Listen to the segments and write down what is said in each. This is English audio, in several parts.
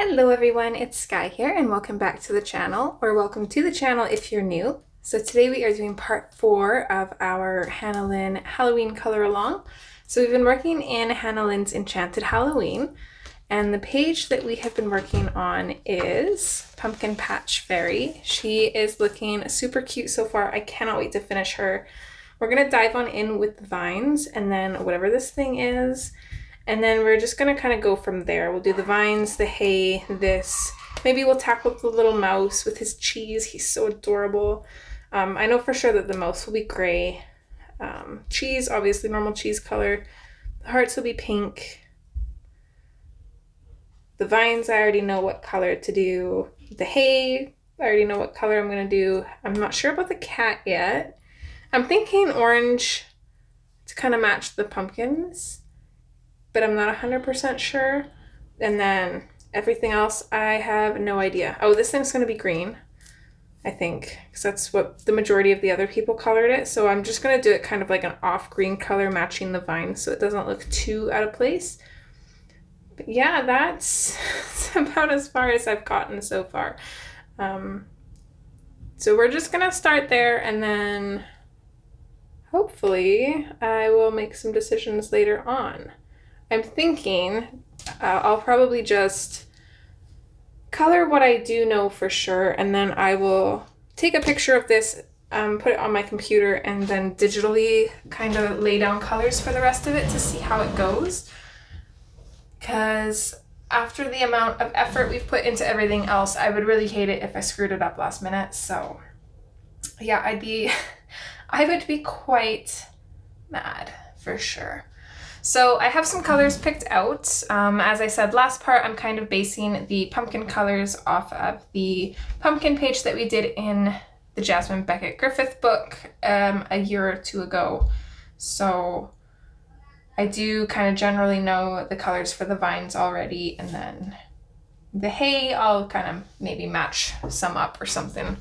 Hello everyone, it's Sky here and welcome back to the channel, or welcome to the channel if you're new. So today we are doing part 4 of our Hannah Lynn Halloween color along. So we've been working in Hannah Lynn's Enchanted Halloween, and the page that we have been working on is Pumpkin Patch Fairy. She is looking super cute so far. I cannot wait to finish her. We're going to dive on in with the vines and then whatever this thing is. And then we're just going to kind of go from there. We'll do the vines, the hay, this. Maybe we'll tackle the little mouse with his cheese. He's so adorable. I know for sure that the mouse will be gray. Cheese, obviously normal cheese color. The hearts will be pink. The vines, I already know what color to do. The hay, I already know what color I'm going to do. I'm not sure about the cat yet. I'm thinking orange to kind of match the pumpkins, but I'm not 100% sure. And then everything else, I have no idea. Oh, this thing's going to be green, I think, because that's what the majority of the other people colored it. So I'm just going to do it kind of like an off green color matching the vine so it doesn't look too out of place. But yeah, that's about as far as I've gotten so far. So we're just going to start there, and then hopefully I will make some decisions later on. I'm thinking I'll probably just color what I do know for sure, and then I will take a picture of this, put it on my computer, and then digitally kind of lay down colors for the rest of it to see how it goes. Because after the amount of effort we've put into everything else, I would really hate it if I screwed it up last minute. So yeah, I would be quite mad for sure. So I have some colors picked out. As I said last part, I'm kind of basing the pumpkin colors off of the pumpkin page that we did in the Jasmine Beckett Griffith book a year or two ago. So I do kind of generally know the colors for the vines already, and then the hay, I'll kind of maybe match some up or something.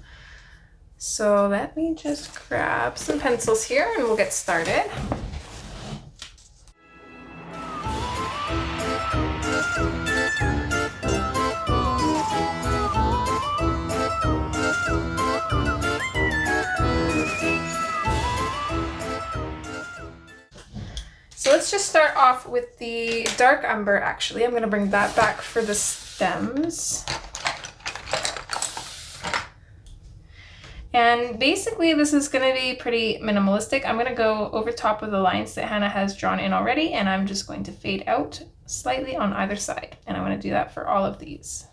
So let me just grab some pencils here and we'll get started. So let's just start off with the dark umber. Actually, I'm going to bring that back for the stems. And basically this is going to be pretty minimalistic. I'm going to go over top of the lines that Hannah has drawn in already, and I'm just going to fade out slightly on either side. And I'm going to do that for all of these.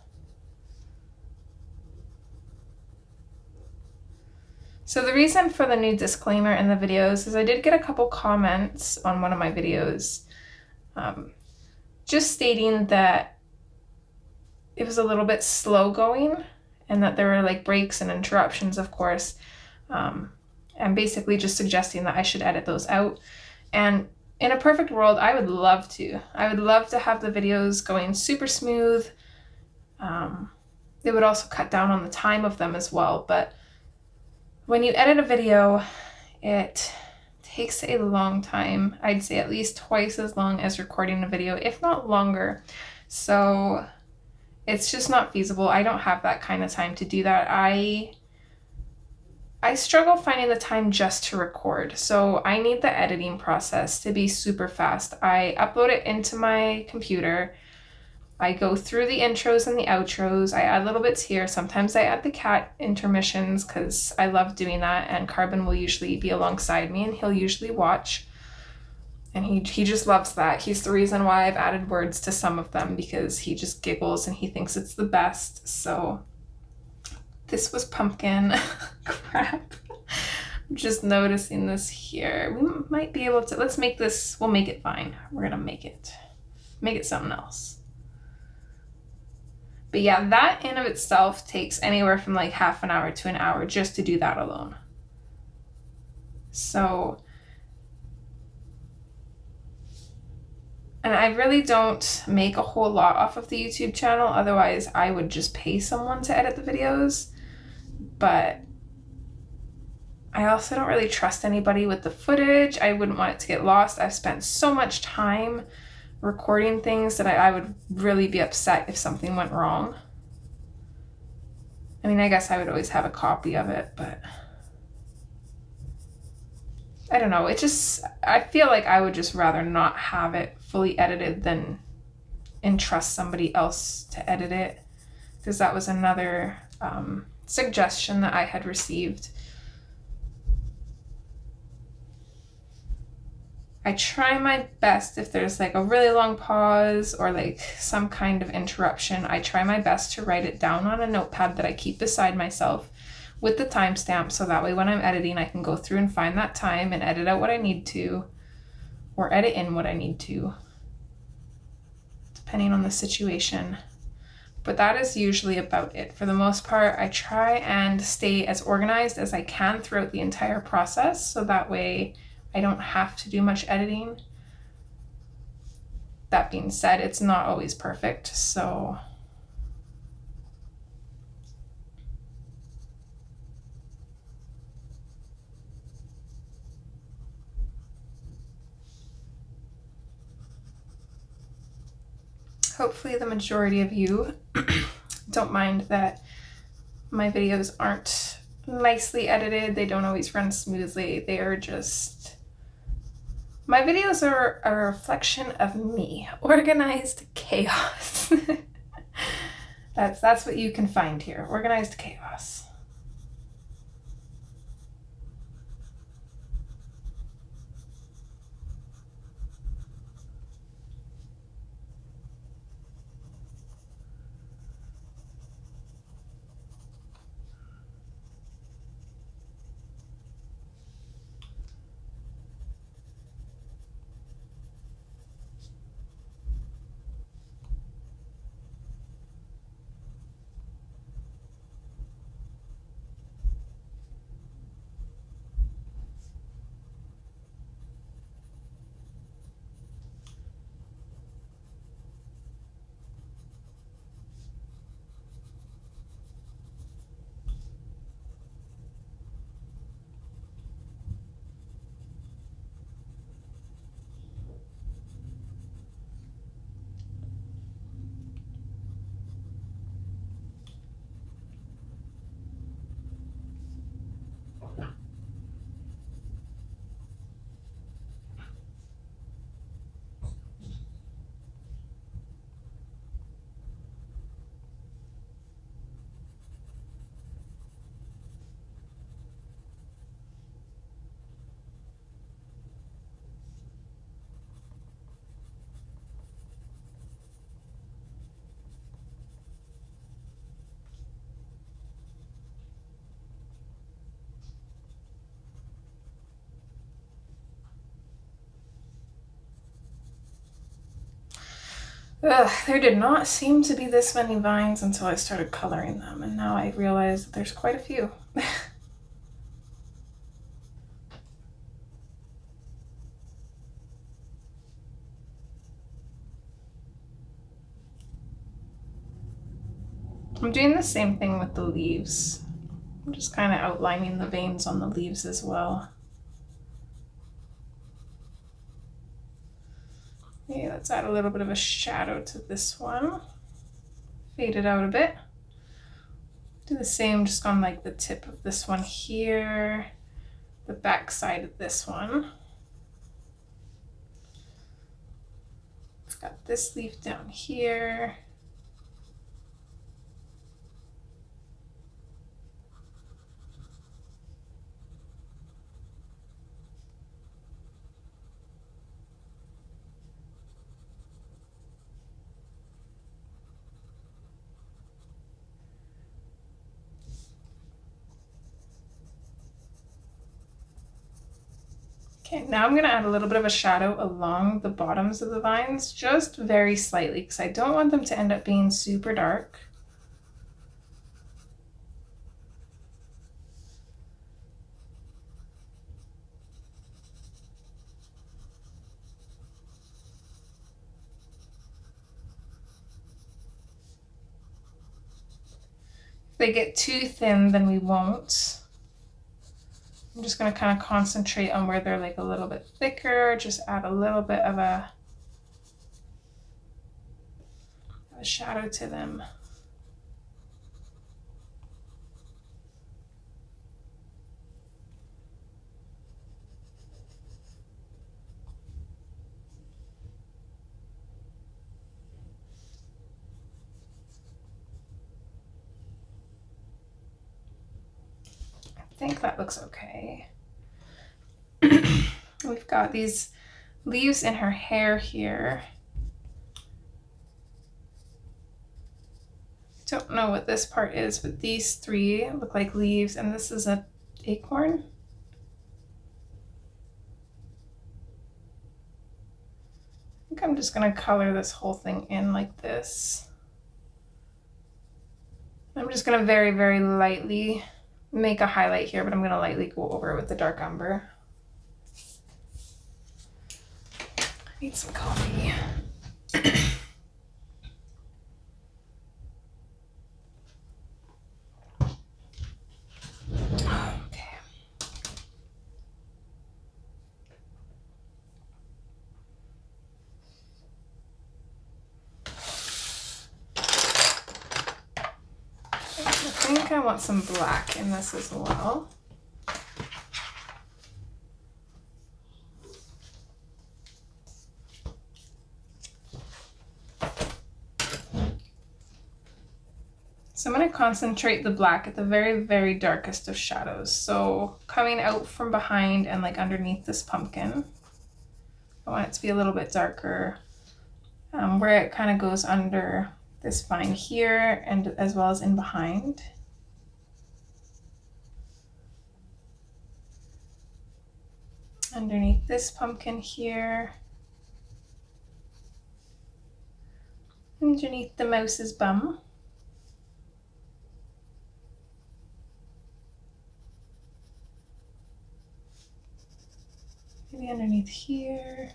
So the reason for the new disclaimer in the videos is I did get a couple comments on one of my videos just stating that it was a little bit slow going and that there were like breaks and interruptions, of course, and basically just suggesting that I should edit those out. And in a perfect world, I would love to. I would love to have the videos going super smooth. It would also cut down on the time of them as well, but when you edit a video, it takes a long time. I'd say at least twice as long as recording a video, if not longer. So it's just not feasible. I don't have that kind of time to do that. I struggle finding the time just to record. So I need the editing process to be super fast. I upload it into my computer. I go through the intros and the outros. I add little bits here. Sometimes I add the cat intermissions because I love doing that, and Carbon will usually be alongside me and he'll usually watch. And he just loves that. He's the reason why I've added words to some of them, because he just giggles and he thinks it's the best. So this was pumpkin. Crap. I'm just noticing this here. We might be able to, let's make this, we'll make it fine. We're gonna make it something else. But yeah, that in of itself takes anywhere from like half an hour to an hour just to do that alone. So, and I really don't make a whole lot off of the YouTube channel. Otherwise, I would just pay someone to edit the videos. But I also don't really trust anybody with the footage. I wouldn't want it to get lost. I've spent so much time recording things that I would really be upset if something went wrong. I mean, I guess I would always have a copy of it, but I don't know. I feel like I would just rather not have it fully edited than entrust somebody else to edit it, because that was another suggestion that I had received. I try my best if there's like a really long pause or like some kind of interruption, I try my best to write it down on a notepad that I keep beside myself with the timestamp, so that way when I'm editing I can go through and find that time and edit out what I need to, or edit in what I need to, depending on the situation. But that is usually about it. For the most part, I try and stay as organized as I can throughout the entire process, so that way I don't have to do much editing. That being said, it's not always perfect, so hopefully the majority of you don't mind that my videos aren't nicely edited. They don't always run smoothly. They are just... My videos are a reflection of me. Organized chaos. That's what you can find here. Organized chaos. Ugh, there did not seem to be this many vines until I started coloring them, and now I realize that there's quite a few. I'm doing the same thing with the leaves. I'm just kind of outlining the veins on the leaves as well. Okay, let's add a little bit of a shadow to this one. Fade it out a bit. Do the same just on like the tip of this one here, the back side of this one. It's got this leaf down here. Okay, now I'm going to add a little bit of a shadow along the bottoms of the vines, just very slightly, because I don't want them to end up being super dark. If they get too thin, then we won't. I'm just going to kind of concentrate on where they're like a little bit thicker, just add a little bit of a a shadow to them. I think that looks okay. We've got these leaves in her hair here. Don't know what this part is, but these three look like leaves, and this is an acorn. I think I'm just gonna color this whole thing in like this. I'm just gonna very, very lightly make a highlight here, but I'm gonna lightly go over it with the dark umber. I need some coffee. Okay. I think I want some black in this as well. So I'm going to concentrate the black at the very, very darkest of shadows. So coming out from behind and like underneath this pumpkin. I want it to be a little bit darker, where it kind of goes under this vine here and as well as in behind. Underneath this pumpkin here. Underneath the mouse's bum. Maybe underneath here.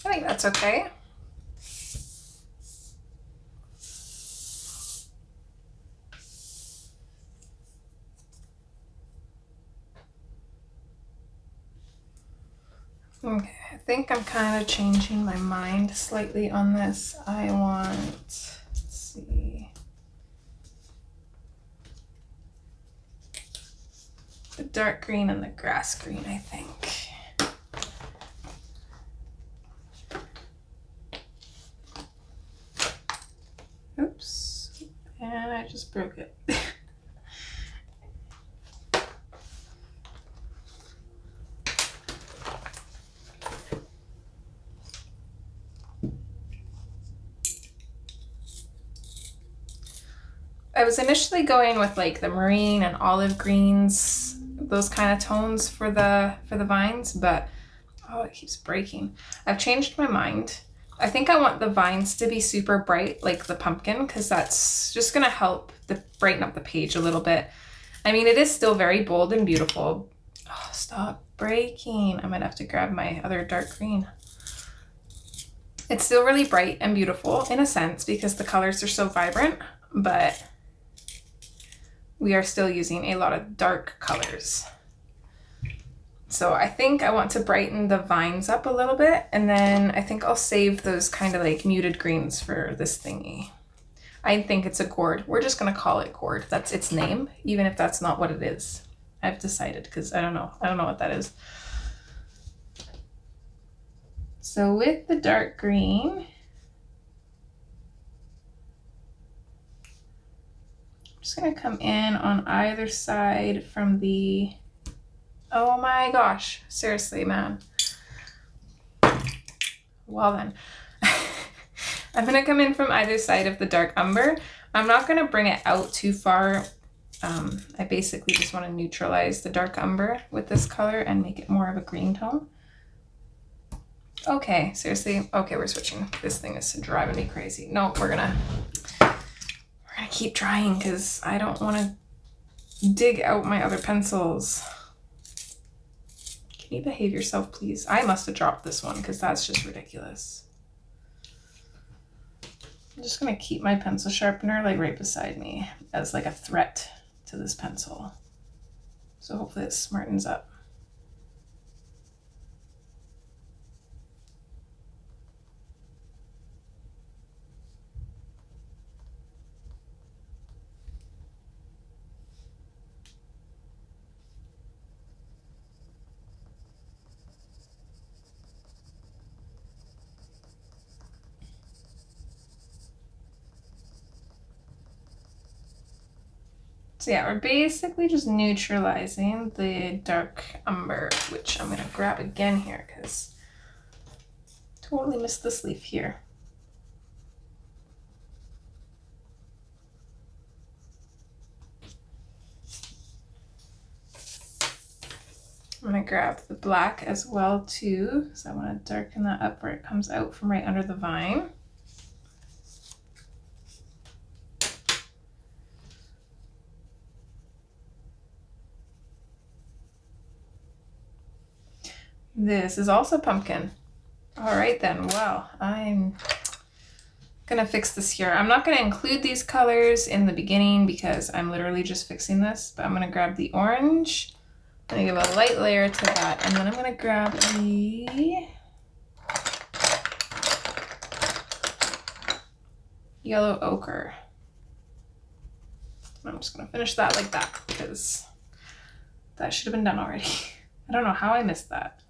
I think that's okay. Okay, I think I'm kind of changing my mind slightly on this. I want, let's see, the dark green and the grass green, I think. Oops, and I just broke it. I was initially going with like the marine and olive greens, those kind of tones for the vines, but oh, it keeps breaking. I've changed my mind. I think I want the vines to be super bright like the pumpkin, because that's just gonna help brighten up the page a little bit. I mean, it is still very bold and beautiful. Oh, stop breaking. I might have to grab my other dark green. It's still really bright and beautiful in a sense because the colors are so vibrant, but we are still using a lot of dark colors. So I think I want to brighten the vines up a little bit, and then I think I'll save those kind of like muted greens for this thingy. I think it's a gourd. We're just gonna call it gourd. That's its name, even if that's not what it is. I've decided, because I don't know what that is. So with the dark green, I'm just gonna come in on either side from the, oh my gosh, seriously, man. Well then, I'm gonna come in from either side of the dark umber. I'm not gonna bring it out too far. I basically just wanna neutralize the dark umber with this color and make it more of a green tone. Okay, seriously? Okay, we're switching. This thing is driving me crazy. No, we're gonna keep trying because I don't want to dig out my other pencils. Can you behave yourself, please? I must have dropped this one because that's just ridiculous. I'm just gonna keep my pencil sharpener like right beside me as like a threat to this pencil. So hopefully it smartens up. So yeah, we're basically just neutralizing the dark umber, which I'm gonna grab again here because totally missed this leaf here. I'm gonna grab the black as well too, so I want to darken that up where it comes out from right under the vine. This is also pumpkin. All right then, well, I'm gonna fix this here. I'm not gonna include these colors in the beginning because I'm literally just fixing this, but I'm gonna grab the orange, I'm gonna give a light layer to that, and then I'm gonna grab the yellow ochre. I'm just gonna finish that like that because that should have been done already. I don't know how I missed that.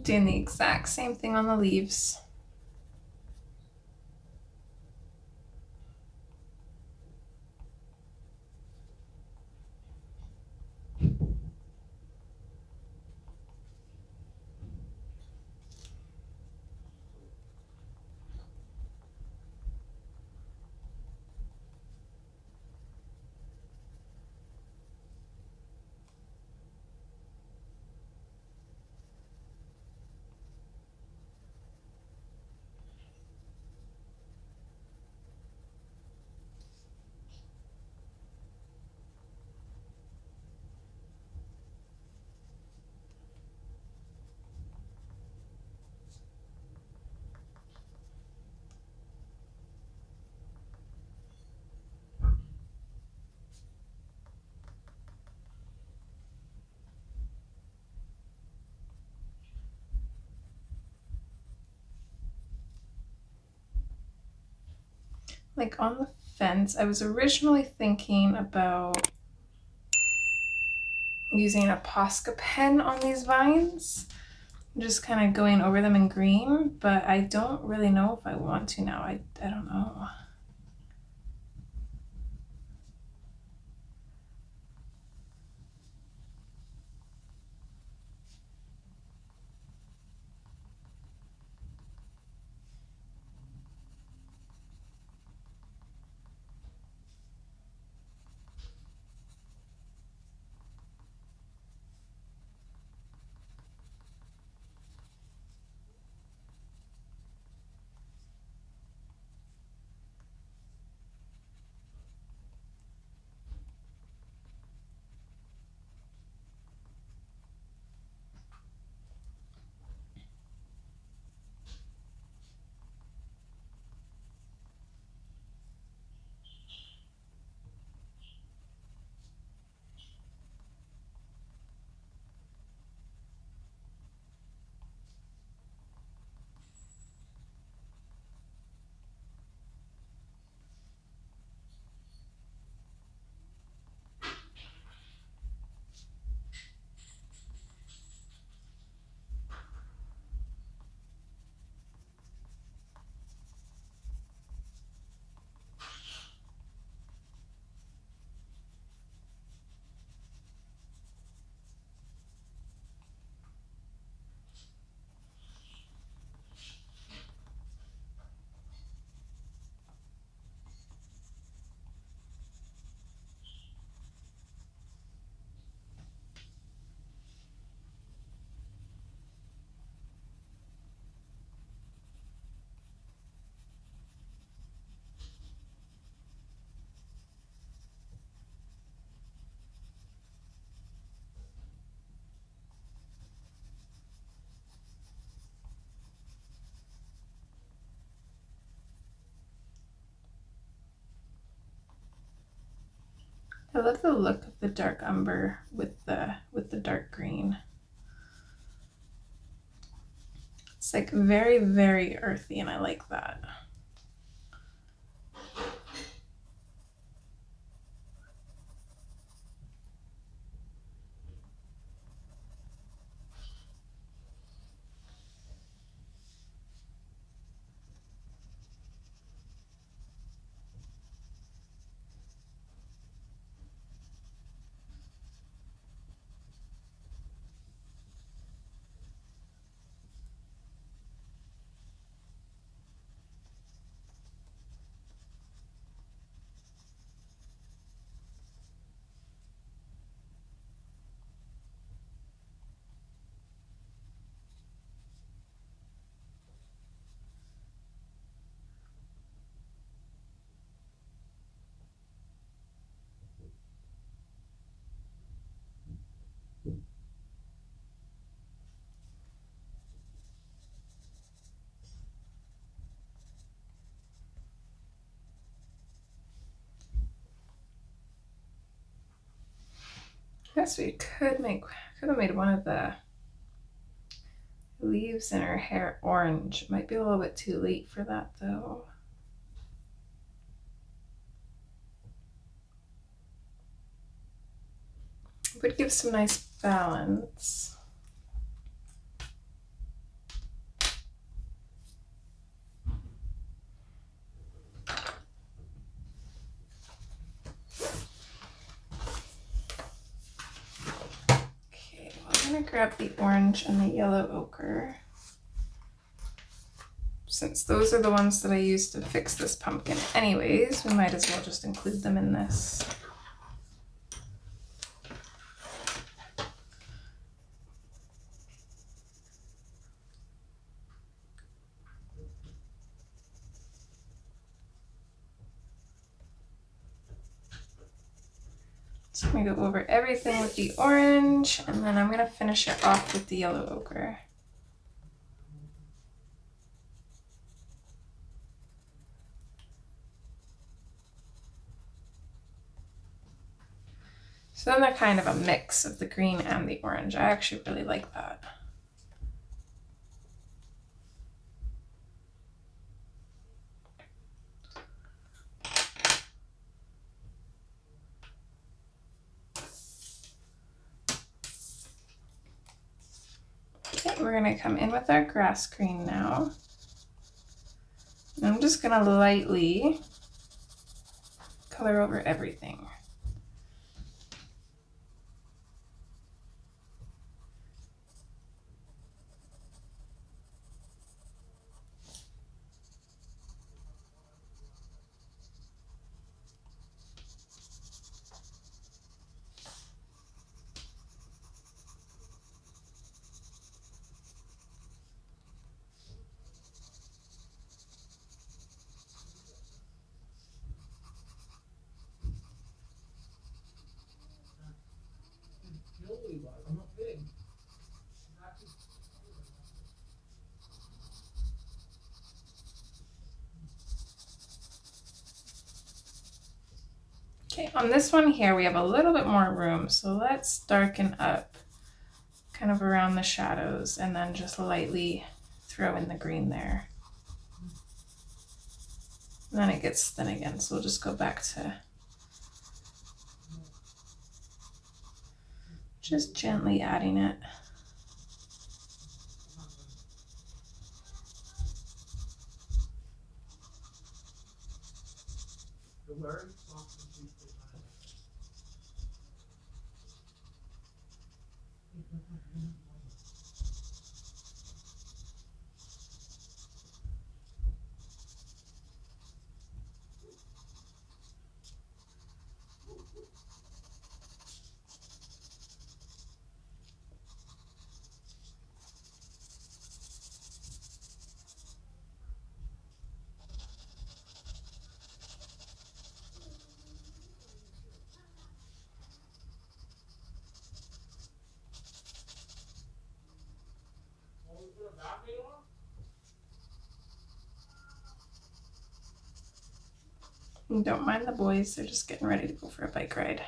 Doing the exact same thing on the leaves. Like on the fence, I was originally thinking about using a Posca pen on these vines, just kind of going over them in green, but I don't really know if I want to now. I don't know. I love the look of the dark umber with the dark green. It's like very, very earthy, and I like that. I guess we could have made one of the leaves in her hair orange. It might be a little bit too late for that though. It would give some nice balance. Okay, well, I'm gonna grab the orange and the yellow ochre. Since those are the ones that I used to fix this pumpkin anyways, we might as well just include them in this. So I'm gonna go over everything with the orange, and then I'm gonna finish it off with the yellow ochre. So then they're kind of a mix of the green and the orange. I actually really like that. Okay, we're gonna come in with our grass green now. And I'm just gonna lightly color over everything. Okay, on this one here, we have a little bit more room, so let's darken up kind of around the shadows and then just lightly throw in the green there. And then it gets thin again, so we'll just go back to just gently adding it. And don't mind the boys, they're just getting ready to go for a bike ride.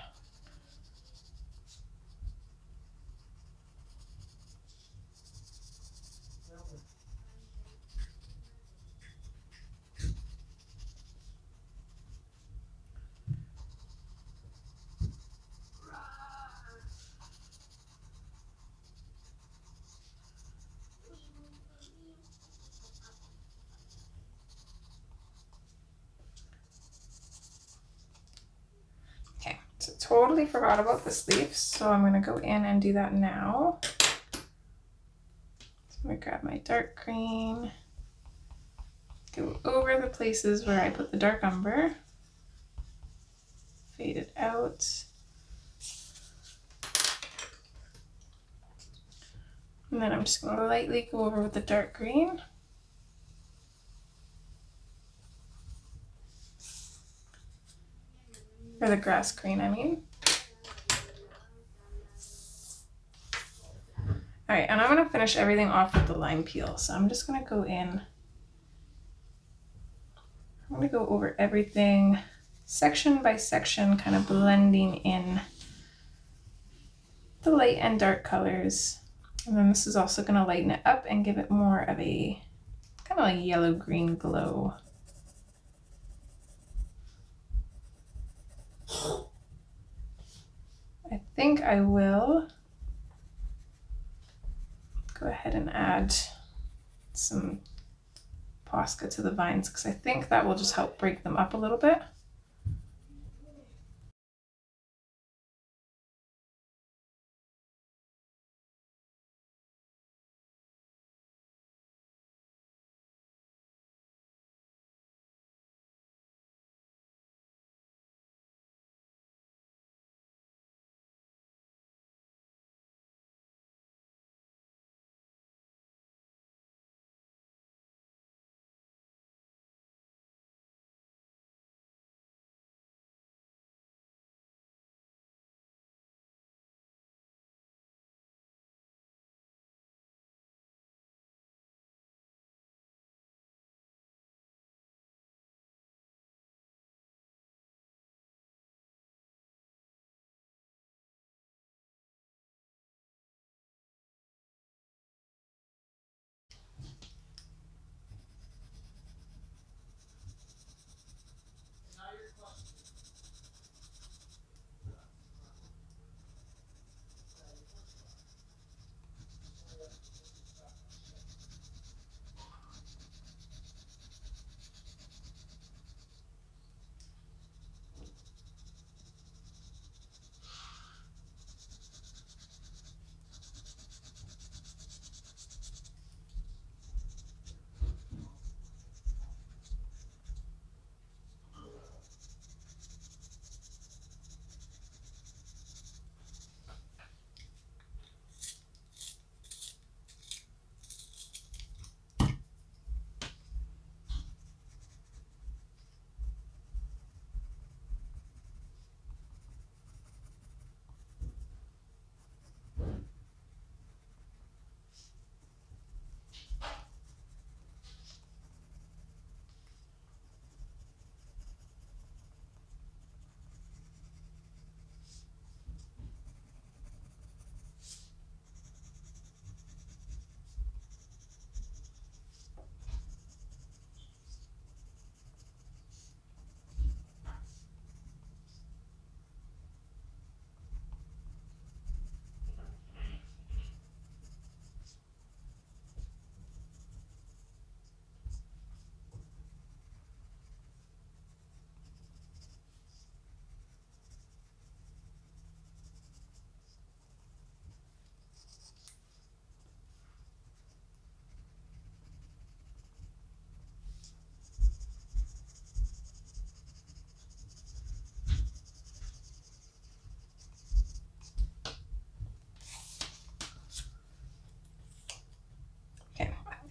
So totally forgot about this leaf, so I'm gonna go in and do that now. So I'm gonna grab my dark green, go over the places where I put the dark umber, fade it out. And then I'm just gonna lightly go over with the dark green. Or the grass green, I mean. All right, and I'm gonna finish everything off with the lime peel. So I'm just gonna go in. I'm gonna go over everything section by section, kind of blending in the light and dark colors. And then this is also gonna lighten it up and give it more of a kind of like yellow-green glow. I think I will go ahead and add some Posca to the vines because I think that will just help break them up a little bit.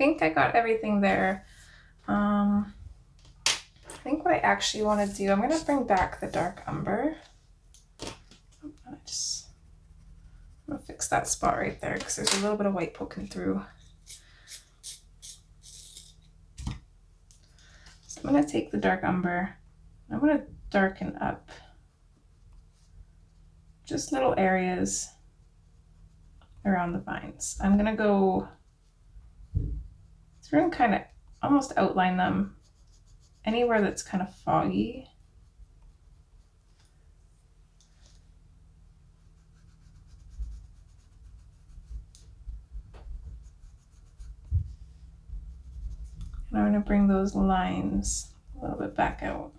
I think I got everything there. I think what I actually want to do, I'm going to bring back the dark umber. I'm going to fix that spot right there because there's a little bit of white poking through. So I'm going to take the dark umber. I'm going to darken up just little areas around the vines. I'm going to go through and kind of almost outline them anywhere that's kind of foggy. And I'm going to bring those lines a little bit back out.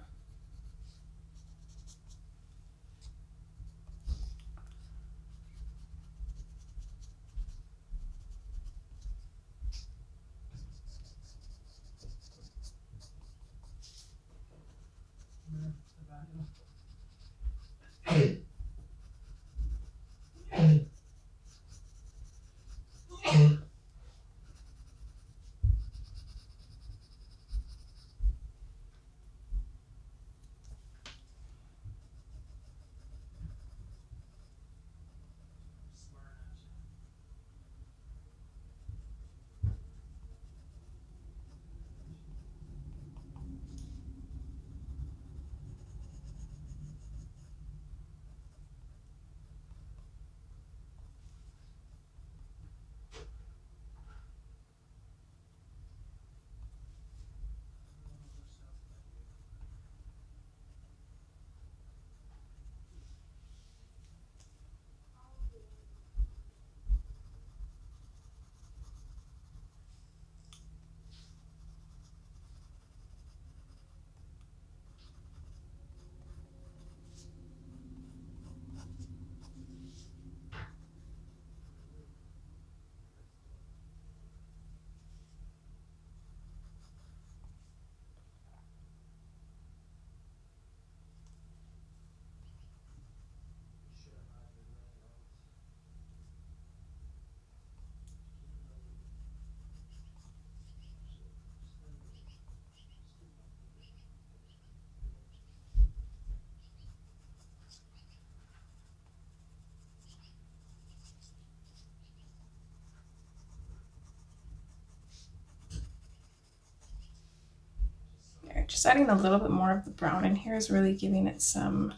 Just adding a little bit more of the brown in here is really giving it some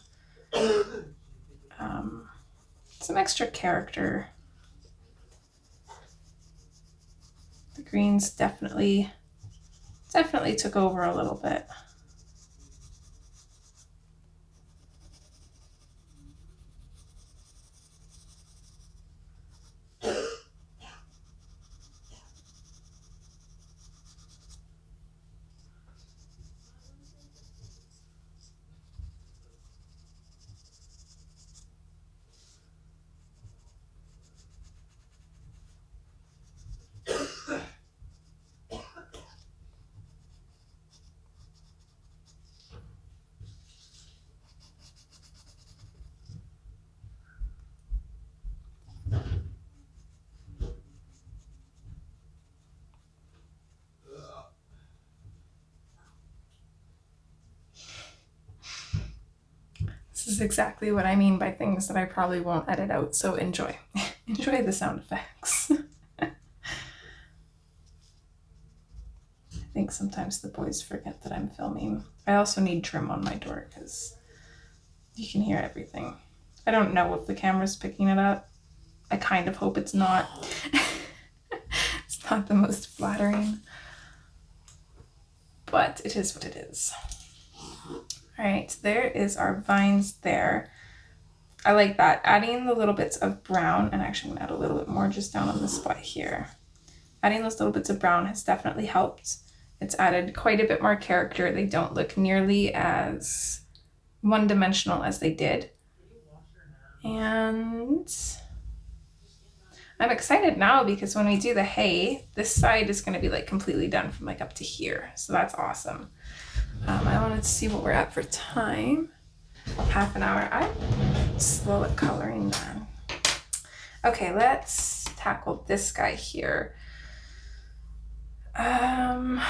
extra character. The greens definitely took over a little bit. This is exactly what I mean by things that I probably won't edit out, so enjoy. Enjoy the sound effects. I think sometimes the boys forget that I'm filming. I also need trim on my door because you can hear everything. I don't know if the camera's picking it up. I kind of hope it's not. It's not the most flattering, but it is what it is. All right, there is our vines there. I like that. Adding the little bits of brown, and actually I'm gonna add a little bit more just down on the spot here. Adding those little bits of brown has definitely helped. It's added quite a bit more character. They don't look nearly as one-dimensional as they did. And I'm excited now because when we do the hay, this side is gonna be like completely done from like up to here. So that's awesome. I wanted to see what we're at for time. Half an hour. I'm slow at coloring then. Okay, let's tackle this guy here. Part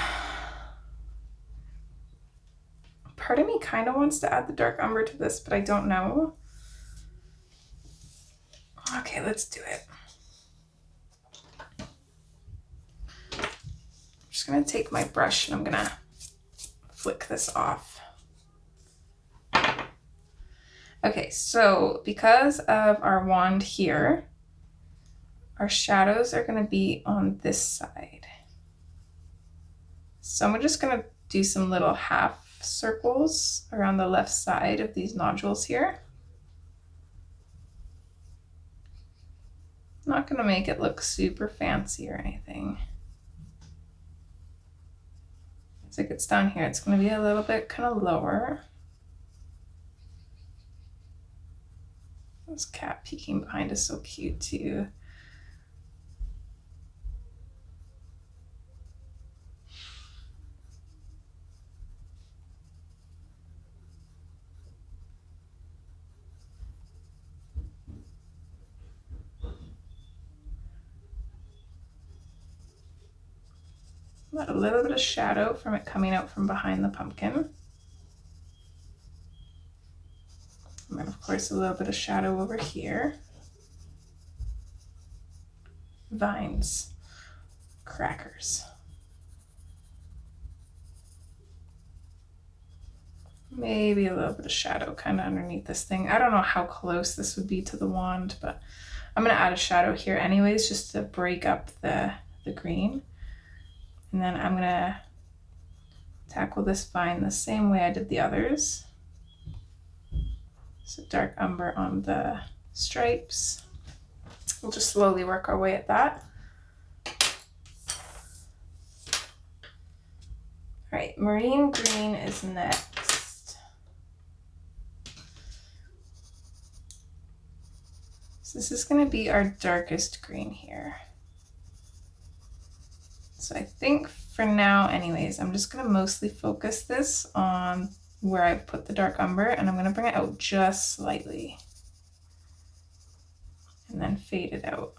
of me kind of wants to add the dark umber to this, but I don't know. Okay, let's do it. I'm just gonna take my brush and I'm gonna flick this off. Okay, so because of our wand here, our shadows are gonna be on this side. So I'm just gonna do some little half circles around the left side of these nodules here. I'm not gonna make it look super fancy or anything. As it gets down here, it's gonna be a little bit kind of lower. This cat peeking behind is so cute too. A little bit of shadow from it coming out from behind the pumpkin. And then of course a little bit of shadow over here. Vines, crackers. Maybe a little bit of shadow kind of underneath this thing. I don't know how close this would be to the wand, but I'm gonna add a shadow here anyways, just to break up the green. And then I'm gonna tackle this vine the same way I did the others. So dark umber on the stripes. We'll just slowly work our way at that. All right, marine green is next. So this is going to be our darkest green here. So I think for now anyways, I'm just going to mostly focus this on where I put the dark umber, and I'm going to bring it out just slightly and then fade it out.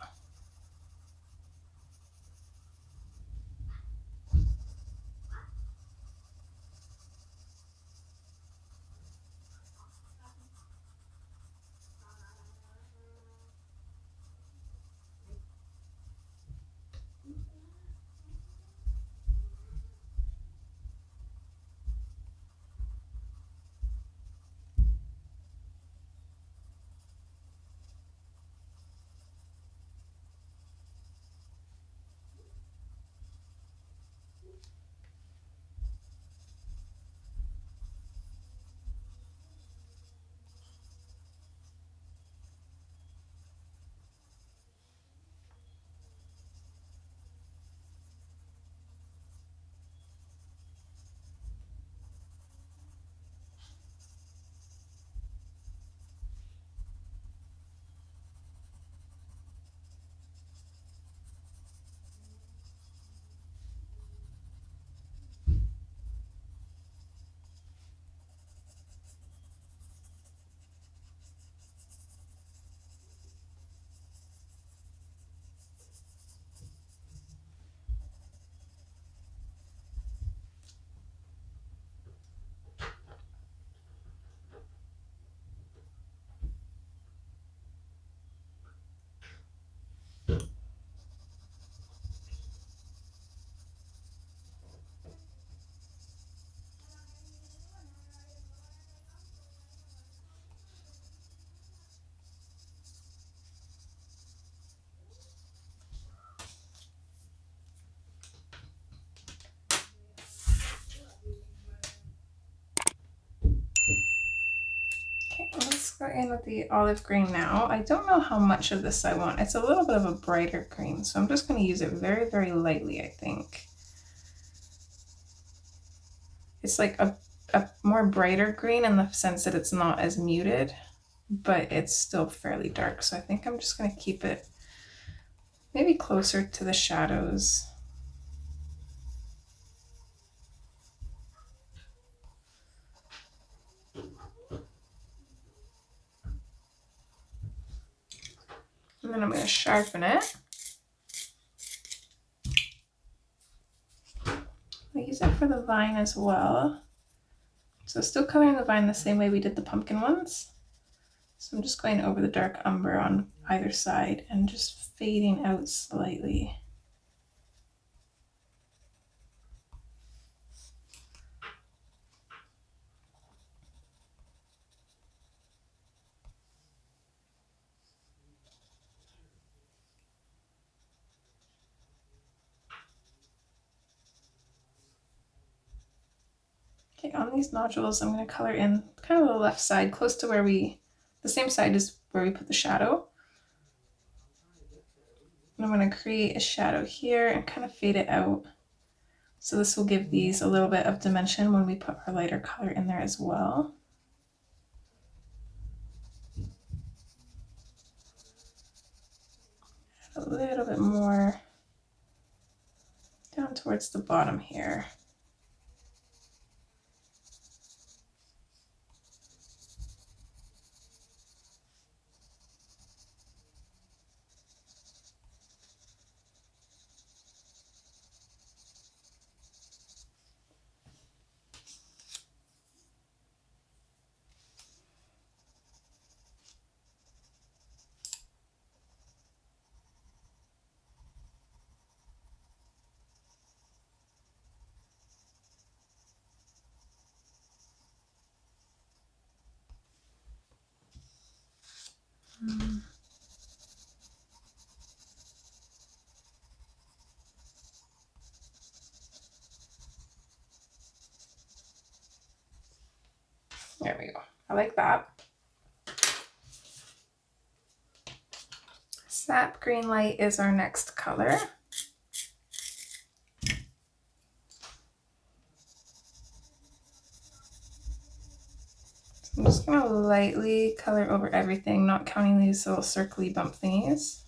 Let's go in with the olive green now. I don't know how much of this I want. It's a little bit of a brighter green, so I'm just going to use it very, very lightly, I think. It's like a more brighter green in the sense that it's not as muted, but it's still fairly dark. So I think I'm just going to keep it maybe closer to the shadows. And then I'm going to sharpen it. I'll use it for the vine as well. So still coloring the vine the same way we did the pumpkin ones. So I'm just going over the dark umber on either side and just fading out slightly. Okay, on these nodules, I'm going to color in kind of the left side, close to where the same side as where we put the shadow. And I'm going to create a shadow here and kind of fade it out. So this will give these a little bit of dimension when we put our lighter color in there as well. Add a little bit more down towards the bottom here. There we go. I like that. Sap Green Light is our next color. I'm just going to lightly color over everything, not counting these little circly bump thingies.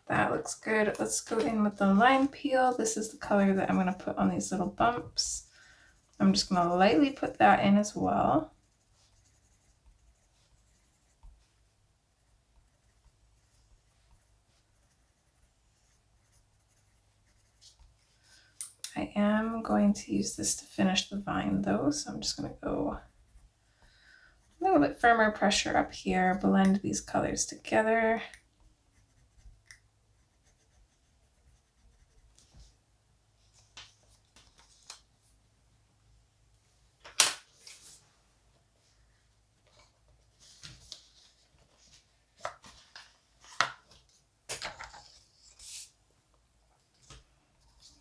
That looks good. Let's go in with the lime peel. This is the color that I'm going to put on these little bumps. I'm just going to lightly put that in as well. I am going to use this to finish the vine though, so I'm just going to go a little bit firmer pressure up here, blend these colors together.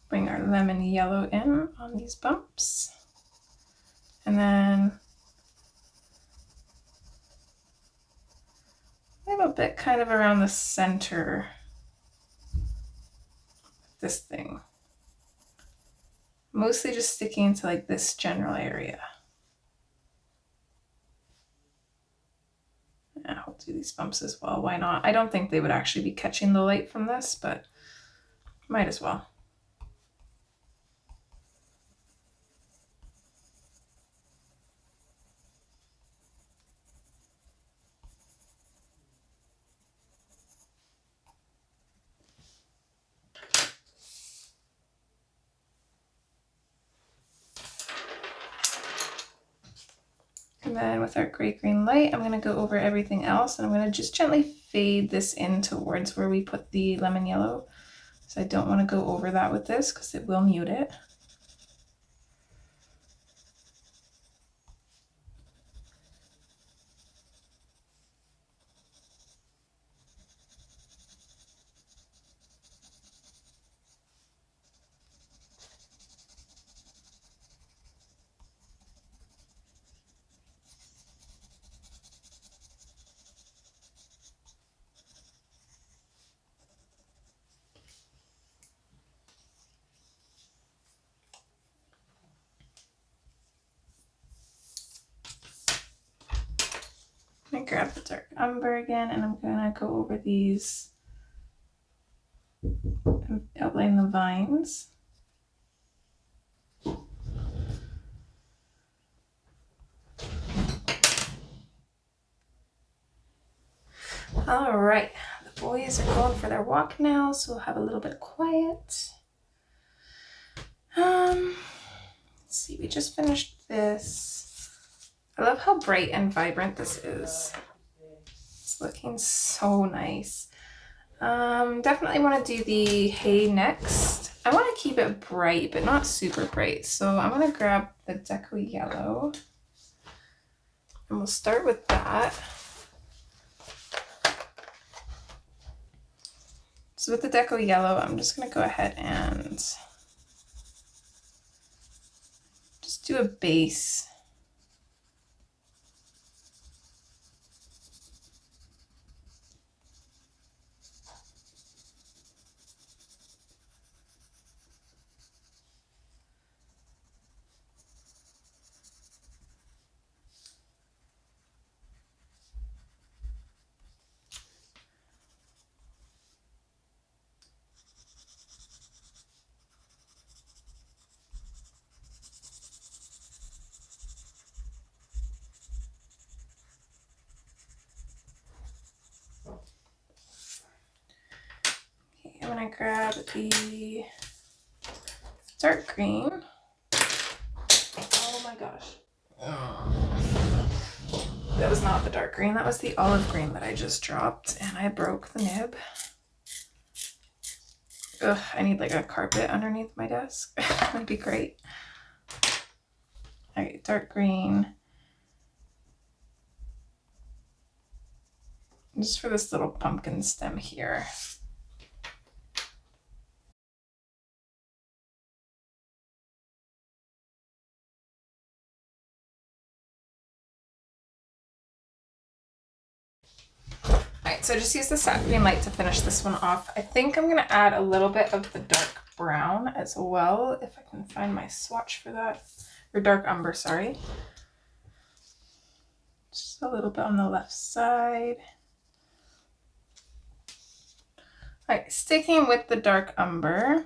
Bring our lemon yellow in on these bumps. And then a little bit kind of around the center of this thing. Mostly just sticking to like this general area. Yeah, I'll do these bumps as well. Why not? I don't think they would actually be catching the light from this, but might as well. And then with our gray-green light, I'm going to go over everything else, and I'm going to just gently fade this in towards where we put the lemon yellow. So I don't want to go over that with this because it will mute it. I grab the dark umber again, and I'm gonna go over these and outline the vines. All right, the boys are going for their walk now, so we'll have a little bit of quiet. Let's see, we just finished this. I love how bright and vibrant this is. It's looking so nice. Definitely want to do the hay next. I want to keep it bright, but not super bright. So I'm going to grab the Deco Yellow. And we'll start with that. So with the Deco Yellow, I'm just going to go ahead and just do a base. gonna grab the dark green. Oh my gosh. That was not the dark green, that was the olive green that I just dropped, and I broke the nib. Ugh, I need like a carpet underneath my desk. That'd be great. Alright, dark green. Just for this little pumpkin stem here. Alright, so I just used the satin green light to finish this one off. I think I'm going to add a little bit of the dark brown as well, if I can find my swatch for that. Or dark umber, sorry. Just a little bit on the left side. Alright, sticking with the dark umber.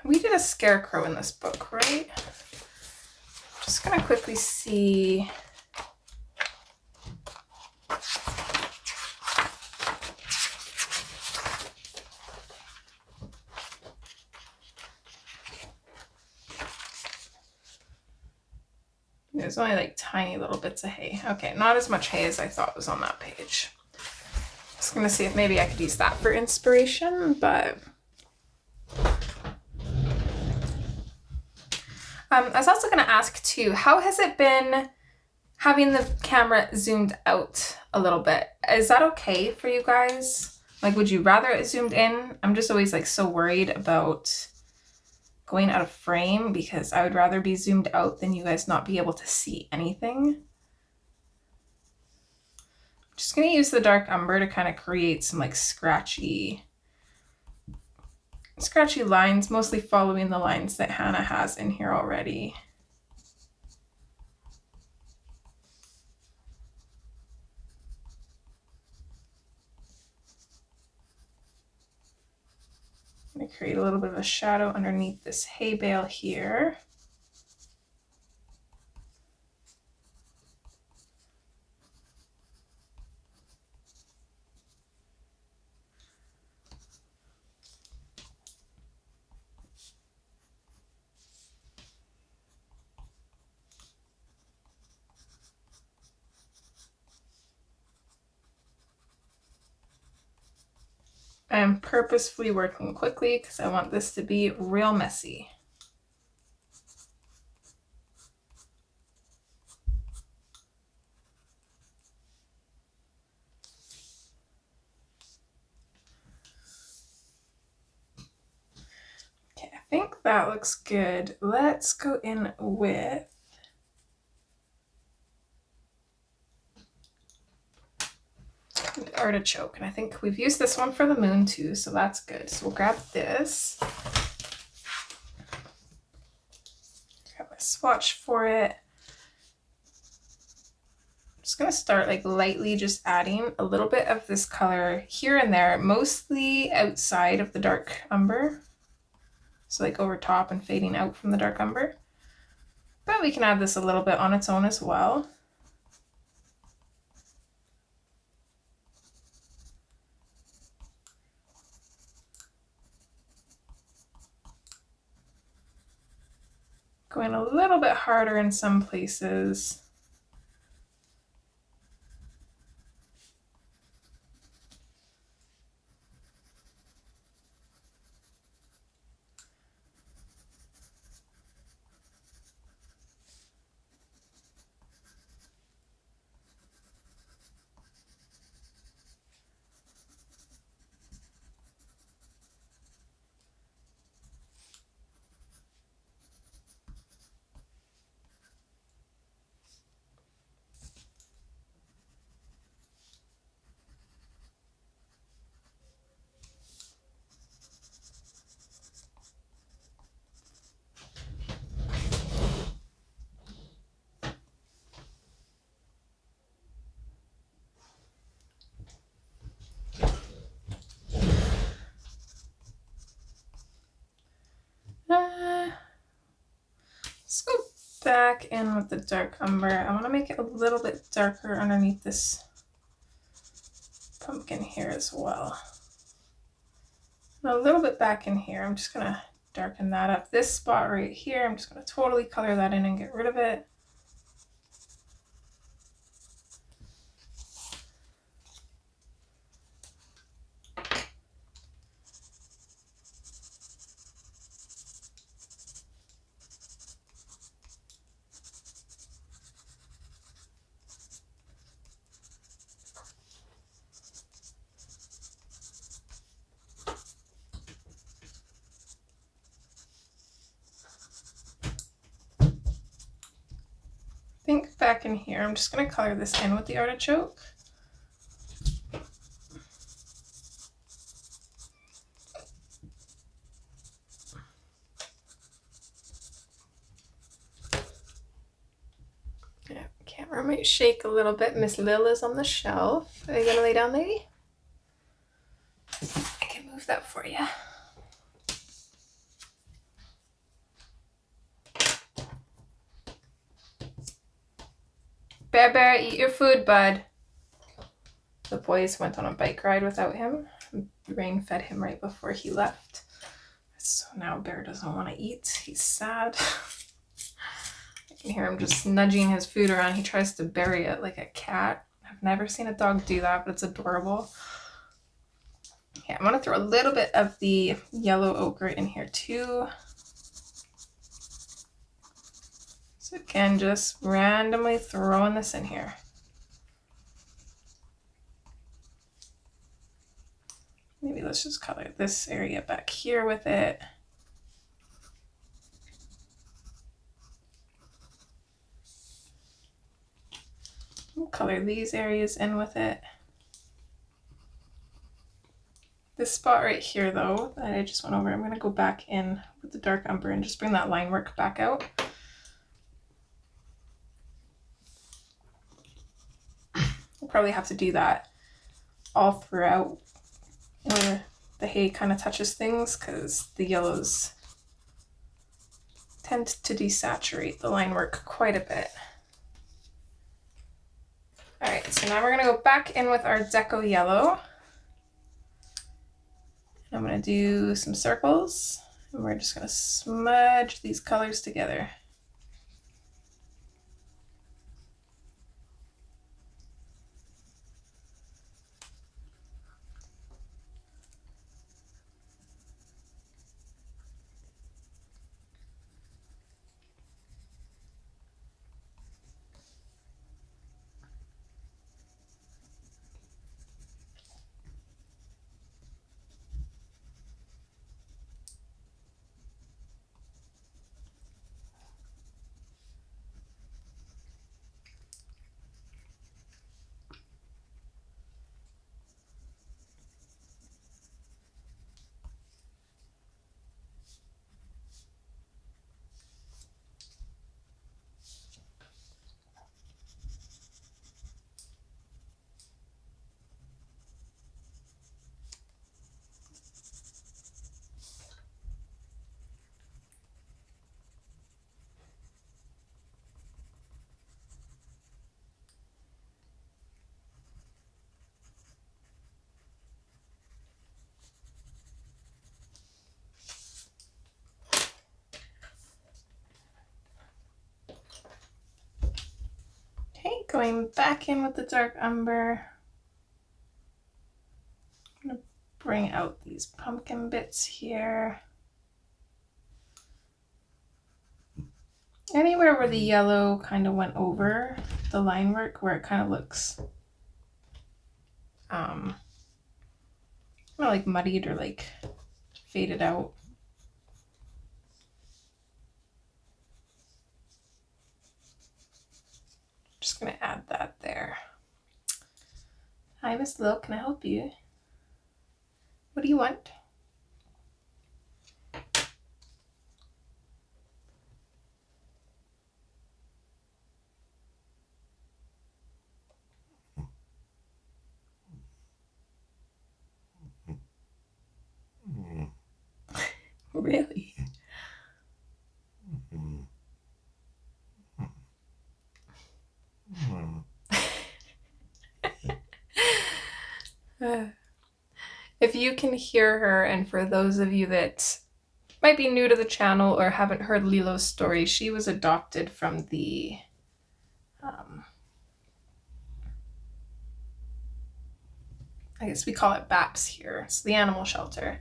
We did a scarecrow in this book, right? Just going to quickly see... There's only like tiny little bits of hay. Okay, not as much hay as I thought was on that page. Just gonna see if maybe I could use that for inspiration, but... I was also gonna ask too, how has it been having the camera zoomed out a little bit? Is that okay for you guys? Like, would you rather it zoomed in? I'm just always like so worried about going out of frame because I would rather be zoomed out than you guys not be able to see anything. I'm just gonna use the dark umber to kind of create some like scratchy lines, mostly following the lines that Hannah has in here already. I'm going to create a little bit of a shadow underneath this hay bale here. I am purposefully working quickly because I want this to be real messy. Okay, I think that looks good. Let's go in with the artichoke, and I think we've used this one for the moon too, so that's good. So we'll grab this. Grab my swatch for it. I'm just gonna start like lightly just adding a little bit of this color here and there, mostly outside of the dark umber. So like over top and fading out from the dark umber. But we can add this a little bit on its own as well. Going a little bit harder in some places. Let's go back in with the dark umber. I want to make it a little bit darker underneath this pumpkin here as well. And a little bit back in here, I'm just gonna darken that up. This spot right here, I'm just gonna totally color that in and get rid of it. I think back in here, I'm just gonna color this in with the artichoke. Yeah, camera might shake a little bit. Miss Lil is on the shelf. Are you gonna lay down, lady? I can move that for you. Bear Bear, eat your food, bud. The boys went on a bike ride without him. Rain fed him right before he left. So now Bear doesn't want to eat. He's sad. I can hear him just nudging his food around. He tries to bury it like a cat. I've never seen a dog do that, but it's adorable. Okay, I'm going to throw a little bit of the yellow ochre in here too. So again, just randomly throwing this in here. Maybe let's just color this area back here with it. We'll color these areas in with it. This spot right here though, that I just went over, I'm going to go back in with the dark umber and just bring that line work back out. We'll probably have to do that all throughout where the hay kind of touches things, because the yellows tend to desaturate the line work quite a bit. All right, so now we're gonna go back in with our deco yellow. I'm gonna do some circles, and we're just gonna smudge these colors together. Okay, going back in with the dark umber. I'm gonna bring out these pumpkin bits here. Anywhere where the yellow kind of went over the line work, where it kind of looks kind of like muddied or like faded out. Just gonna add that there. Hi, Miss Lil, can I help you? What do you want? Really? If you can hear her, and for those of you that might be new to the channel or haven't heard Lilo's story, she was adopted from the I guess we call it BAPS here, it's the animal shelter.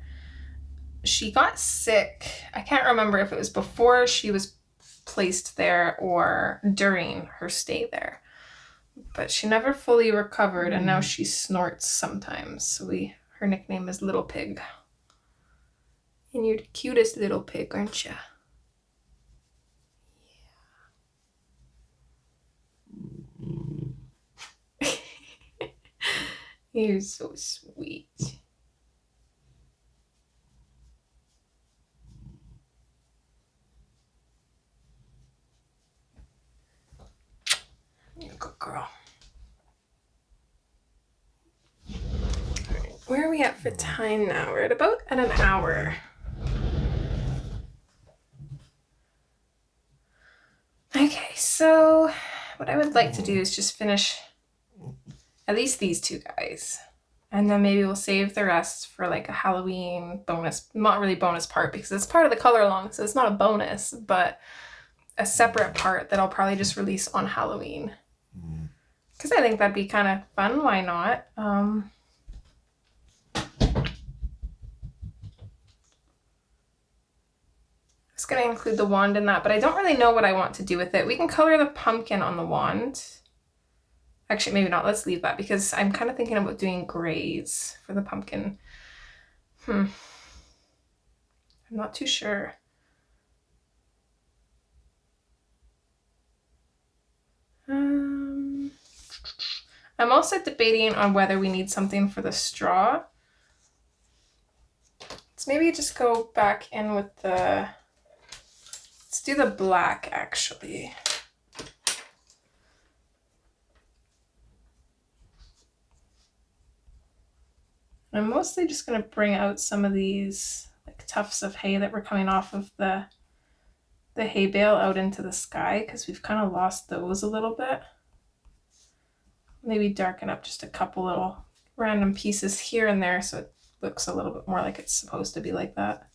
She got sick. I can't remember if it was before she was placed there or during her stay there, but she never fully recovered, and now she snorts sometimes. So her nickname is Little Pig. And you're the cutest little pig, aren't you? Yeah. You're so sweet. You're a good girl. Alright, where are we at for time now? We're at about an hour. Okay, so what I would like to do is just finish at least these two guys. And then maybe we'll save the rest for like a Halloween bonus, not really bonus part because it's part of the color along, so it's not a bonus, but a separate part that I'll probably just release on Halloween. Because I think that'd be kind of fun, why not? It's going to include the wand in that, but I don't really know what I want to do with it. We can color the pumpkin on the wand. Actually, maybe not. Let's leave that because I'm kind of thinking about doing grays for the pumpkin. I'm not too sure. I'm also debating on whether we need something for the straw. Let's maybe just go back in with the... Let's do the black, actually. I'm mostly just going to bring out some of these like tufts of hay that were coming off of the hay bale out into the sky because we've kind of lost those a little bit. Maybe darken up just a couple little random pieces here and there so it looks a little bit more like it's supposed to be like that.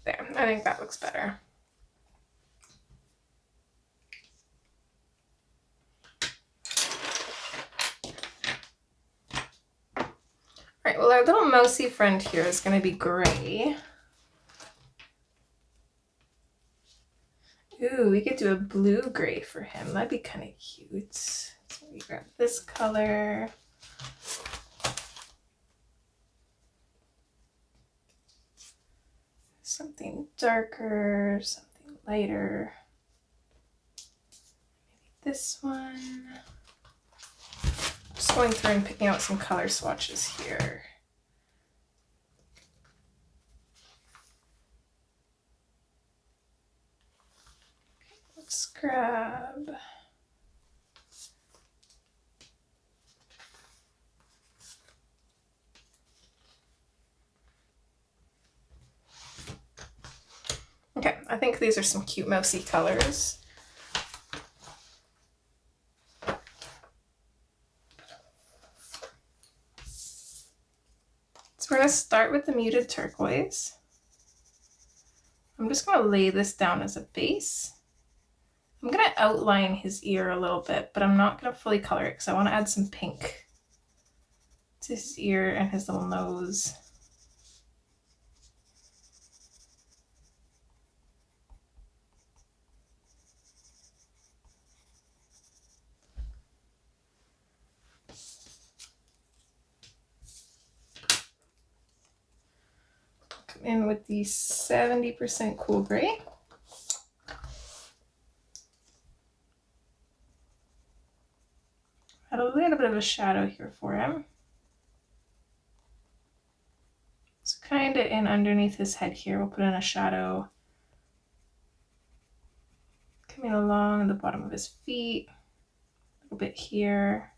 There, I think that looks better. All right, well, our little mousy friend here is going to be gray. Ooh, we could do a blue-gray for him. That'd be kind of cute. So we grab this color. Something darker, something lighter. Maybe this one. Just going through and picking out some color swatches here. Let's grab... Okay, I think these are some cute mousy colors. So we're going to start with the muted turquoise. I'm just going to lay this down as a base. I'm going to outline his ear a little bit, but I'm not going to fully color it because I want to add some pink to his ear and his little nose. Come in with the 70% cool gray. Add a little bit of a shadow here for him. So kind of in underneath his head here, we'll put in a shadow. Coming along the bottom of his feet, A bit here.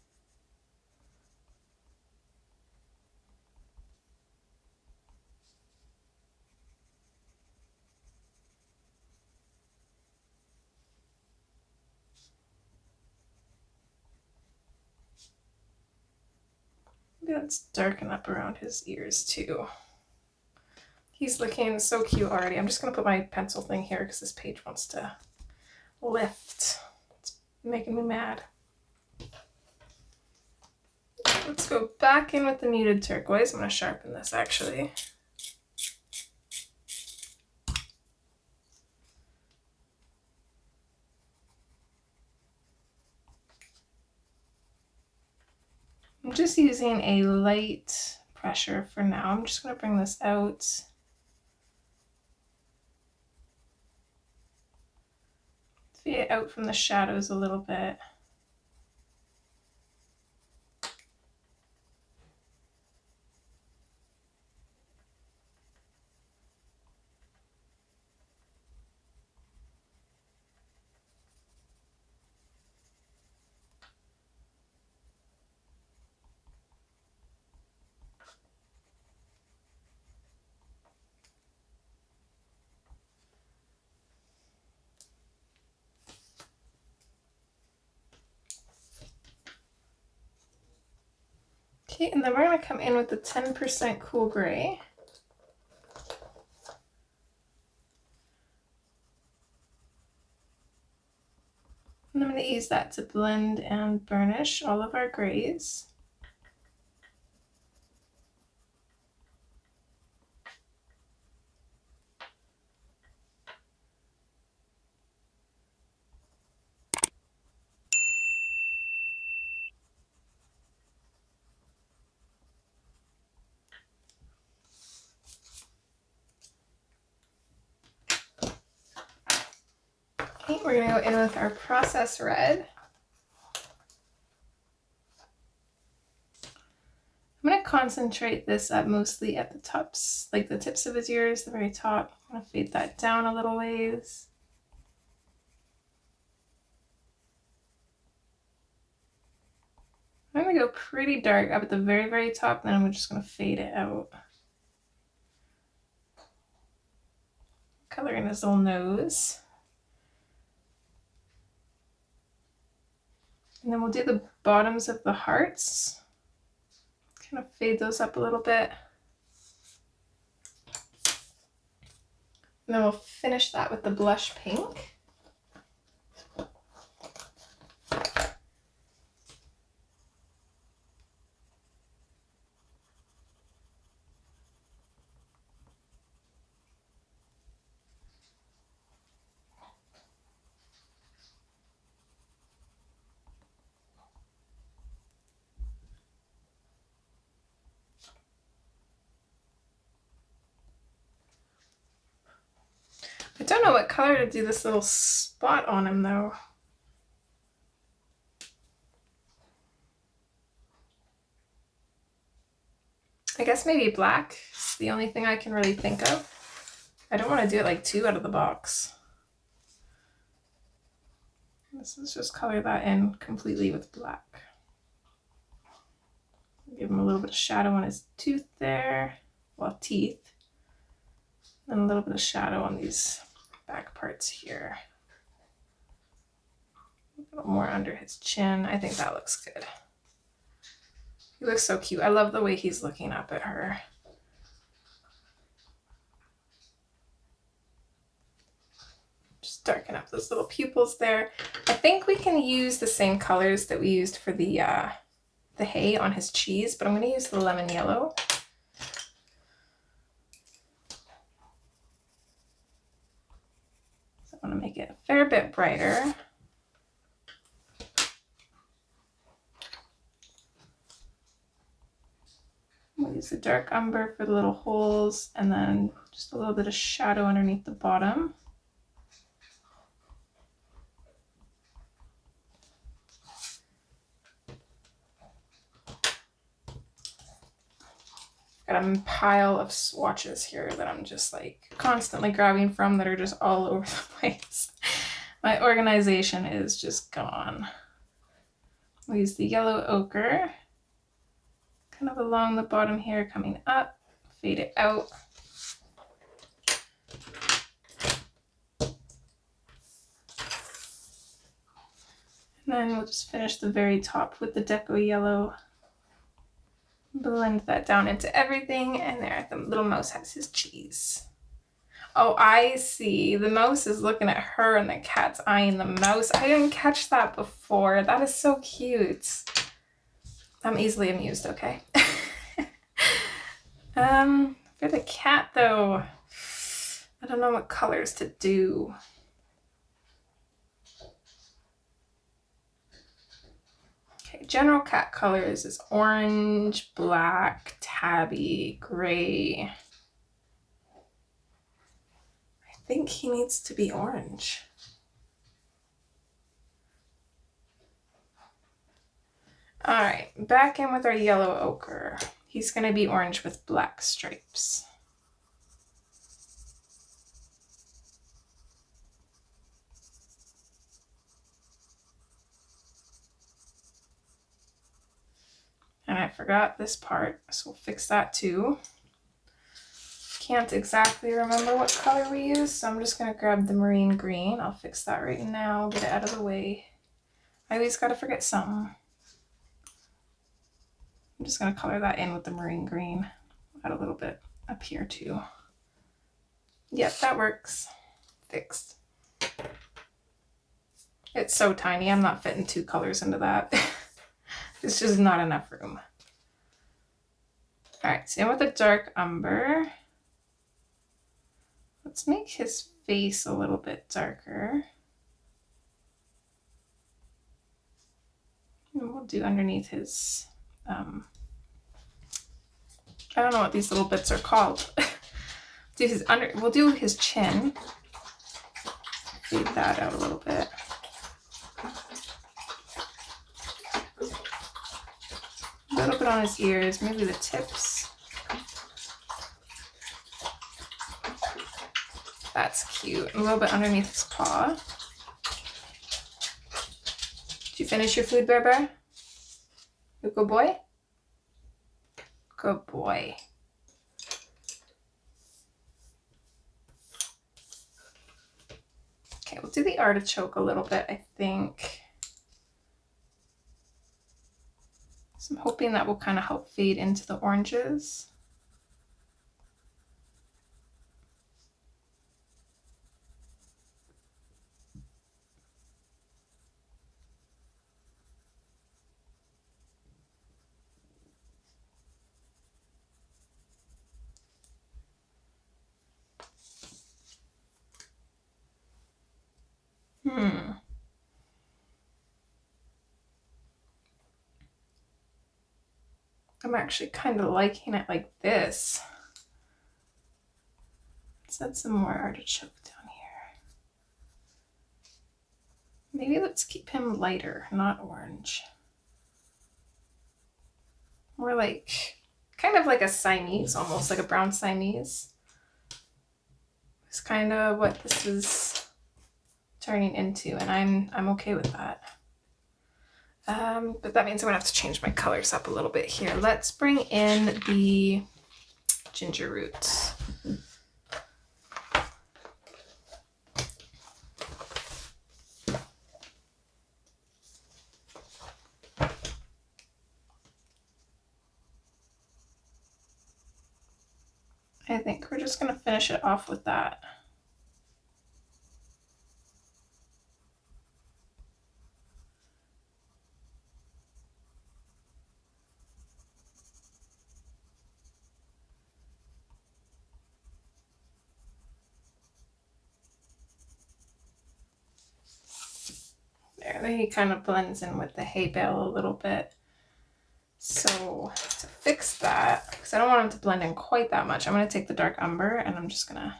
Maybe let's darken up around his ears too. He's looking so cute already. I'm just gonna put my pencil thing here because this page wants to lift. It's making me mad. Let's go back in with the muted turquoise. I'm gonna sharpen this actually. I'm just using a light pressure for now. I'm just gonna bring this out. Fade it out from the shadows a little bit. Okay, and then we're gonna come in with the 10% cool gray. And I'm going to use that to blend and burnish all of our grays. Okay, we're going to go in with our process red. I'm going to concentrate this up mostly at the tops, like the tips of his ears, the very top. I'm going to fade that down a little ways. I'm going to go pretty dark up at the very, very top, then I'm just going to fade it out. Color in his little nose. And then we'll do the bottoms of the hearts. Kind of fade those up a little bit. And then we'll finish that with the blush pink. I don't know what color to do this little spot on him though. I guess maybe black is the only thing I can really think of. I don't want to do it like too out of the box. This is just color that in completely with black. Give him a little bit of shadow on his tooth there, well, teeth, and a little bit of shadow on these back parts here. A little more under his chin. I think that looks good. He looks so cute. I love the way he's looking up at her. Just darken up those little pupils there. I think we can use the same colors that we used for the hay on his cheese, but I'm going to use the lemon yellow. So I want to make it a fair bit brighter. We'll use the dark umber for the little holes and then just a little bit of shadow underneath the bottom. Got a pile of swatches here that I'm just like constantly grabbing from that are just all over the place. My organization is just gone. We'll use the yellow ochre, kind of along the bottom here, coming up, fade it out. And then we'll just finish the very top with the deco yellow. Blend that down into everything, and there, the little mouse has his cheese. Oh, I see. The mouse is looking at her and the cat's eyeing the mouse. I didn't catch that before. That is so cute. I'm easily amused, okay? For the cat though, I don't know what colors to do. Okay, general cat colors is orange, black, tabby, gray. I think he needs to be orange. All right, back in with our yellow ochre. He's gonna be orange with black stripes. And I forgot this part, so we'll fix that too. Can't exactly remember what color we used, so I'm just gonna grab the marine green. I'll fix that right now, get it out of the way. I always gotta forget something. I'm just gonna color that in with the marine green. Add a little bit up here too. Yep, that works. Fixed. It's so tiny, I'm not fitting 2 colors into that. It's just not enough room. All right, so in with the dark umber. Let's make his face a little bit darker. And we'll do underneath his, I don't know what these little bits are called. We'll do his chin. Fade that out a little bit. A little bit on his ears, maybe the tips. That's cute. A little bit underneath his paw. Did you finish your food, Bear Bear? You good boy? Good boy. Okay, we'll do the artichoke a little bit, I think. So I'm hoping that will kind of help fade into the oranges. I'm actually kind of liking it like this. Let's add some more artichoke down here. Maybe let's keep him lighter, not orange. More like, kind of like a Siamese, almost like a brown Siamese. It's kind of what this is turning into, and I'm okay with that. But that means I'm gonna have to change my colors up a little bit here. Let's bring in the ginger roots. I think we're just gonna finish it off with that. There, he kind of blends in with the hay bale a little bit. So to fix that, because I don't want him to blend in quite that much, I'm going to take the dark umber and I'm just going to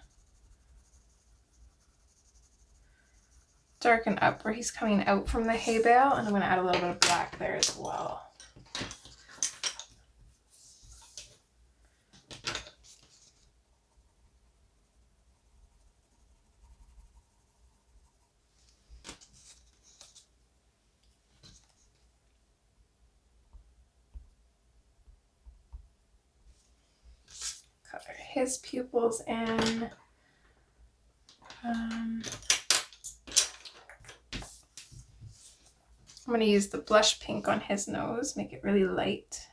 darken up where he's coming out from the hay bale, and I'm going to add a little bit of black there as well. his pupils in. I'm going to use the blush pink on his nose, make it really light.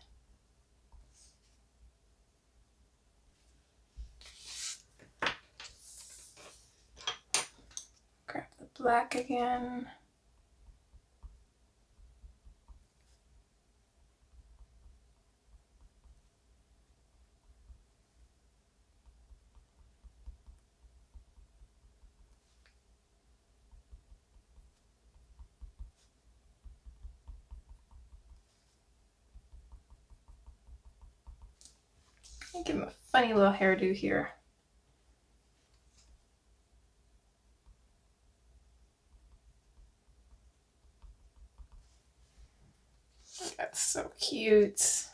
Grab the black again. Give him a funny little hairdo here. That's so cute.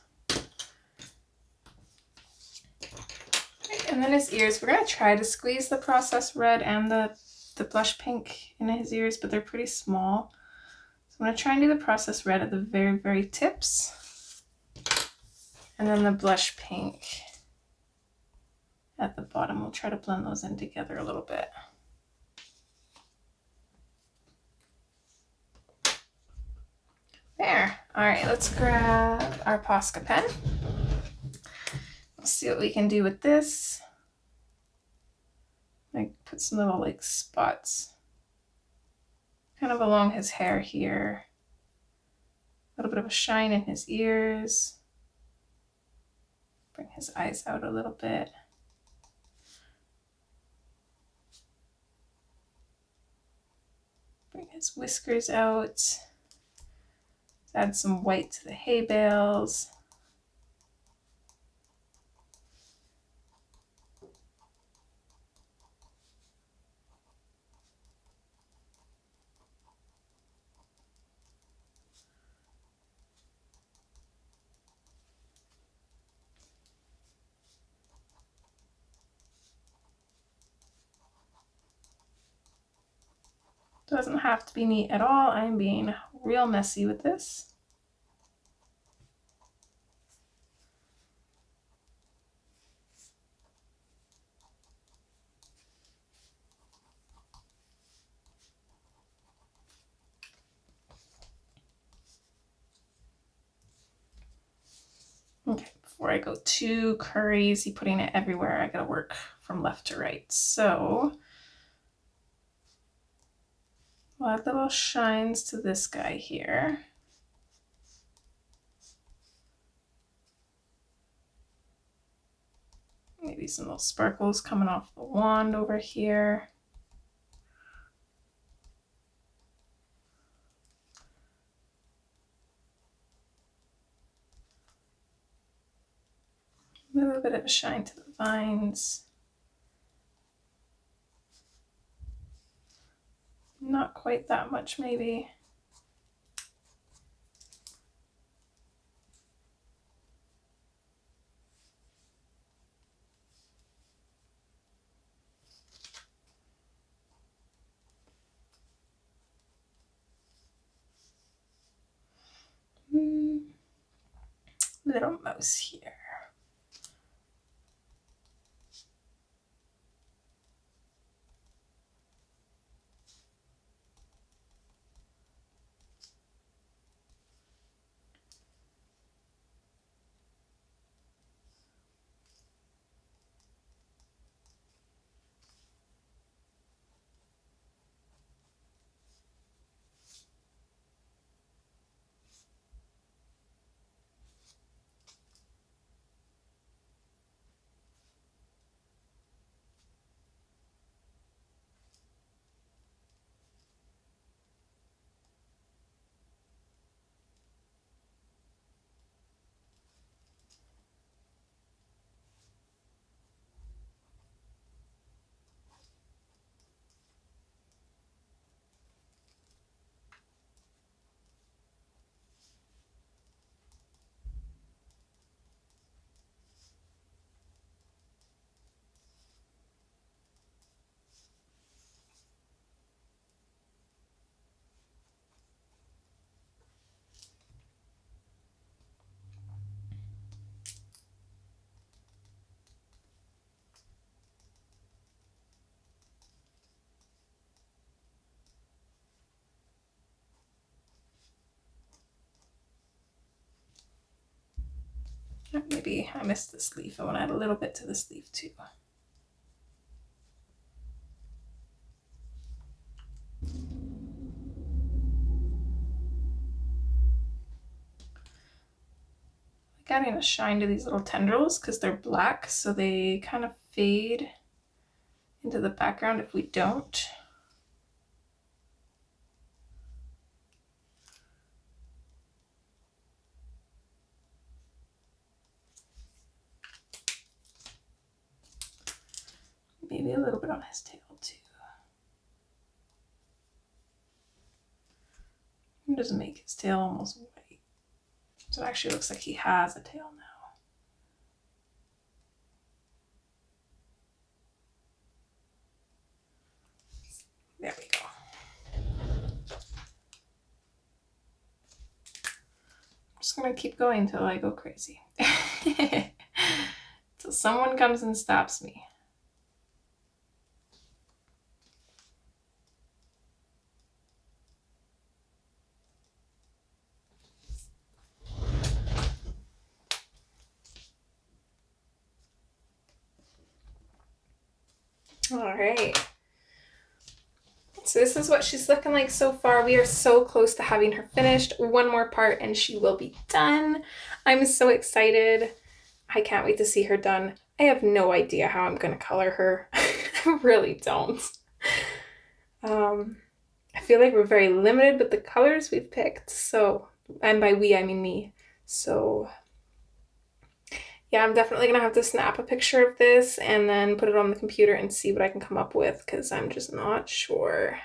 And then his ears, we're going to try to squeeze the processed red and the blush pink in his ears, but they're pretty small. So I'm going to try and do the processed red at the very, very tips. And then the blush pink at the bottom. We'll try to blend those in together a little bit. There. All right, let's grab our Posca pen. Let's see what we can do with this. Like put some little like spots kind of along his hair here. A little bit of a shine in his ears. Bring his eyes out a little bit. Bring his whiskers out. Add some white to the hay bales. Doesn't have to be neat at all. I'm being real messy with this. Okay, before I go too crazy putting it everywhere, I gotta work from left to right. So we'll add little shines to this guy here. Maybe some little sparkles coming off the wand over here. A little bit of a shine to the vines. Not quite that much, maybe. Little mouse here. Maybe I missed this leaf. I want to add a little bit to this leaf too. Like adding a shine to these little tendrils because they're black, so they kind of fade into the background if we don't. Maybe a little bit on his tail too. It doesn't make his tail almost white. So it actually looks like he has a tail now. There we go. I'm just gonna keep going till I go crazy. Till someone comes and stops me. All right. So this is what she's looking like so far. We are so close to having her finished. One more part and she will be done. I'm so excited. I can't wait to see her done. I have no idea how I'm going to color her. I really don't. I feel like we're very limited with the colors we've picked. So, and by we, I mean me. So yeah, I'm definitely going to have to snap a picture of this and then put it on the computer and see what I can come up with because I'm just not sure.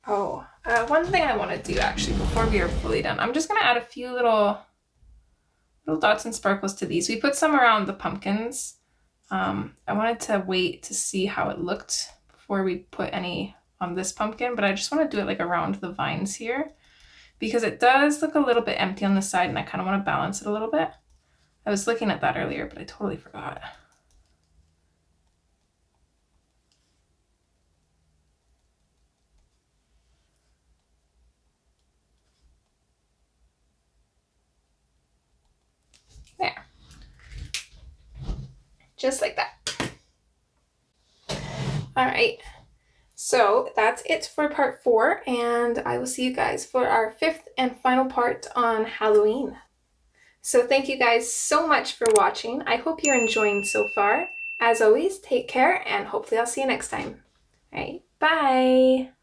Oh, one thing I want to do actually before we are fully done, I'm just going to add a few little dots and sparkles to these. We put some around the pumpkins. I wanted to wait to see how it looked before we put any on this pumpkin, but I just want to do it like around the vines here because it does look a little bit empty on the side and I kind of want to balance it a little bit. I was looking at that earlier, but I totally forgot. There. Just like that. All right. So that's it for part 4, and I will see you guys for our 5th and final part on Halloween. So thank you guys so much for watching. I hope you're enjoying so far. As always, take care, and hopefully I'll see you next time. All right, bye!